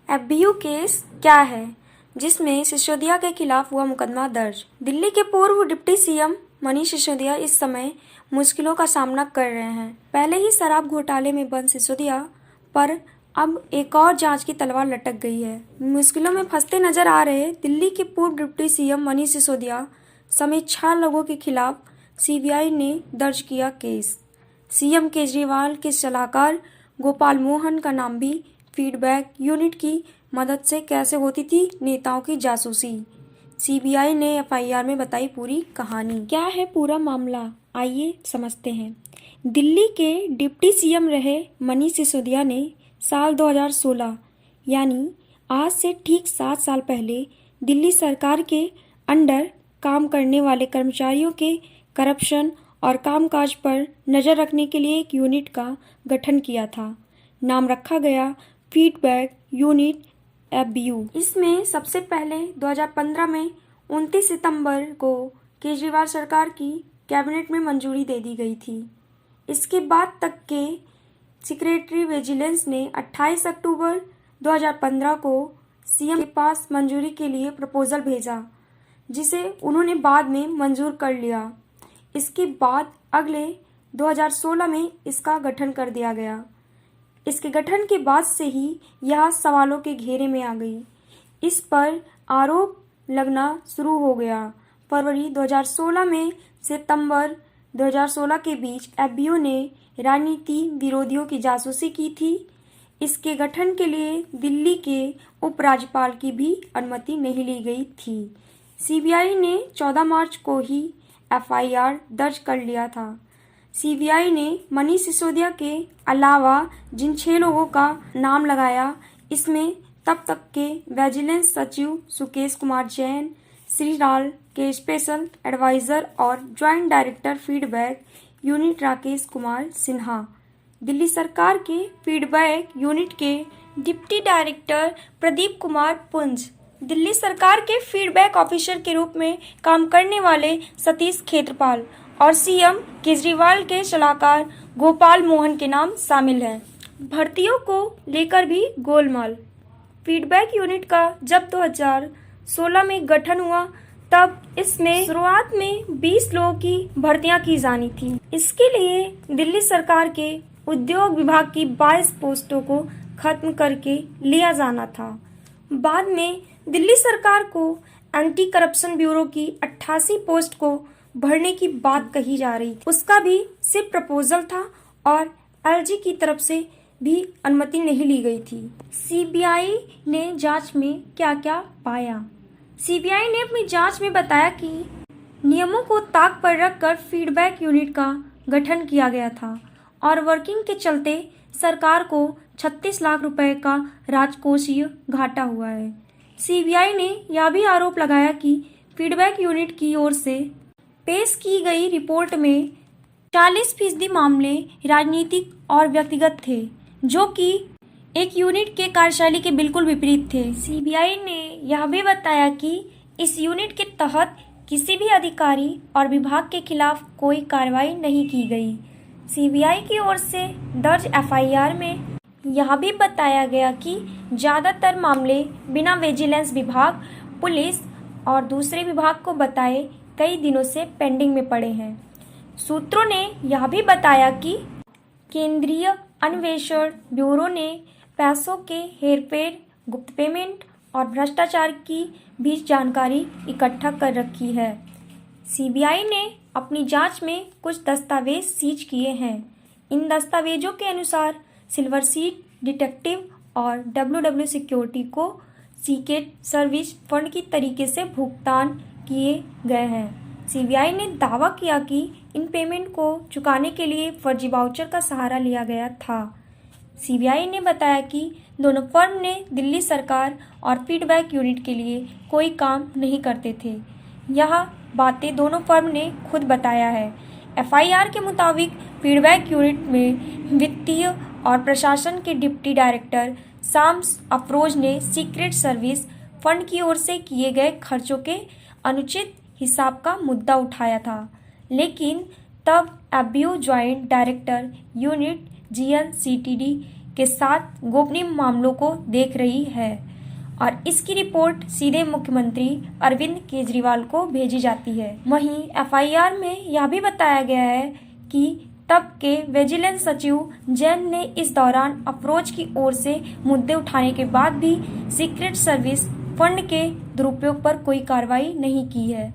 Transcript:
एफबीयू case क्या है, जिसमें सिसोदिया के खिलाफ हुआ मुकदमा दर्ज। दिल्ली के पूर्व डिप्टी सीएम मनीष सिसोदिया इस समय मुश्किलों का सामना कर रहे हैं। पहले ही शराब घोटाले में बंद सिसोदिया पर अब एक और जांच की तलवार लटक गई है। मुश्किलों में फंसते नजर आ रहे दिल्ली के पूर्व डिप्टी सीएम मनीष सिसोदिया समेत 6 लोगों के खिलाफ सीबीआई ने दर्ज किया केस। सीएम केजरीवाल के सलाहकार गोपाल मोहन का नाम भी फीडबैक यूनिट की मदद से कैसे होती थी नेताओं की जासूसी। सीबीआई ने एफआईआर में बताई पूरी कहानी। क्या है पूरा मामला, आइए समझते हैं। दिल्ली के डिप्टी सीएम रहे मनीष सिसोदिया ने साल 2016 यानी आज से ठीक 7 साल पहले दिल्ली सरकार के अंडर काम करने वाले कर्मचारियों के करप्शन और कामकाज पर नजर रखने के लिए एक यूनिट का गठन किया था। नाम रखा गया फीडबैक यूनिट एफबीयू। इसमें सबसे पहले 2015 में 29 सितंबर को केजरीवाल सरकार की कैबिनेट में मंजूरी दे दी गई थी। इसके बाद तक के सेक्रेटरी विजिलेंस ने 28 अक्टूबर 2015 को सीएम के पास मंजूरी के लिए प्रपोजल भेजा, जिसे उन्होंने बाद में मंजूर कर लिया। इसके बाद अगले 2016 में इसका गठन कर दिया गया। इसके गठन के बाद से ही यह सवालों के घेरे में आ गई। इस पर आरोप लगना शुरू हो गया। फरवरी 2016 में सितंबर 2016 के बीच एफबीयू ने राजनीति विरोधियों की जासूसी की थी। इसके गठन के लिए दिल्ली के उपराज्यपाल की भी अनुमति नहीं ली गई थी। सीबीआई ने 14 मार्च को ही एफआईआर दर्ज कर लिया था। सीबीआई ने मनीष सिसोदिया के अलावा जिन 6 लोगों का नाम लगाया, इसमें तब तक के विजिलेंस सचिव सुकेश कुमार जैन, श्रीलाल के स्पेशल एडवाइजर और joint director feedback unit Rakesh Kumar Sinha, Delhi सरकार के फीडबैक यूनिट के डिप्टी डायरेक्टर प्रदीप कुमार पुंज, दिल्ली सरकार के फीडबैक ऑफिसर के रूप में काम करने वाले सतीश खेत्रपाल और सीएम केजरीवाल के सलाहकार गोपाल मोहन के नाम शामिल हैं। भर्तियों को लेकर भी गोलमाल। फीडबैक यूनिट का जब 2016 में गठन हुआ, तब इसमें शुरुआत में 20 लोगों की भर्तियां की जानी थी। इसके लिए दिल्ली सरकार के उद्योग विभाग की 22 पोस्टों को खत्म करके लिया जाना था। बाद में दिल्ली सरकार को एंटी करप्शन ब्यूरो की 88 पोस्ट को भरने की बात कही जा रही थी। उसका भी सिर्फ प्रपोजल था और एलजी की तरफ से भी अनुमति नहीं ली गई थी। सीबीआई ने जांच में क्या क्या पाया। सीबीआई ने अपनी जांच में बताया कि नियमों को ताक पर रखकर फीडबैक यूनिट का गठन किया गया था और वर्किंग के चलते सरकार को 36 लाख रुपए का राजकोषीय घाटा हुआ है। सीबीआई ने यह भी आरोप लगाया कि फीडबैक यूनिट की ओर से पेश की गई रिपोर्ट में 40% मामले राजनीतिक और व्यक्तिगत थे, जो कि एक यूनिट के कार्यशैली के बिल्कुल विपरीत थे। सीबीआई ने यह भी बताया कि इस यूनिट के तहत किसी भी अधिकारी और विभाग के खिलाफ कोई कार्रवाई नहीं की गई। सीबीआई की ओर से दर्ज एफआईआर में यह भी बताया गया कि ज़्यादातर मामले बिना विजिलेंस विभाग, पुलिस और दूसरे विभाग को बताए कई दिनों से पेंडिंग में पड़े हैं। सूत्रों ने यह भी बताया कि केंद्रीय अन्वेषण ब्यूरो ने पैसों के हेरफेर, गुप्त पेमेंट और भ्रष्टाचार की भी जानकारी इकट्ठा कर रखी है। सीबीआई ने अपनी जांच में कुछ दस्तावेज सीज किए हैं। इन दस्तावेजों के अनुसार सिल्वर सीट डिटेक्टिव और डब्ल्यूडब्ल्यू सिक्योरिटी को सीक्रेट सर्विस फंड की तरीके से भुगतान किए गए हैं। सीबीआई ने दावा किया कि इन पेमेंट को चुकाने के लिए फर्जी वाउचर का सहारा लिया गया था। सीबीआई ने बताया कि दोनों फर्म ने दिल्ली सरकार और फीडबैक यूनिट के लिए कोई काम नहीं करते थे। यह बातें दोनों फर्म ने खुद बताया है। एफआईआर के मुताबिक फीडबैक यूनिट में वित्तीय और प्रशासन के डिप्टी डायरेक्टर शाम्स अफरोज ने सीक्रेट सर्विस फंड की ओर से किए गए खर्चों के अनुचित हिसाब का मुद्दा उठाया था, लेकिन तब एफबीयू ज्वाइंट डायरेक्टर यूनिट जीएनसीटीडी के साथ गोपनीय मामलों को देख रही है और इसकी रिपोर्ट सीधे मुख्यमंत्री अरविंद केजरीवाल को भेजी जाती है। वहीं एफआईआर में यह भी बताया गया है कि तब के विजिलेंस सचिव जैन ने इस दौरान अफरोज की ओर से मुद्दे उठाने के बाद भी सीक्रेट सर्विस फंड के दुरुपयोग पर कोई कार्रवाई नहीं की है।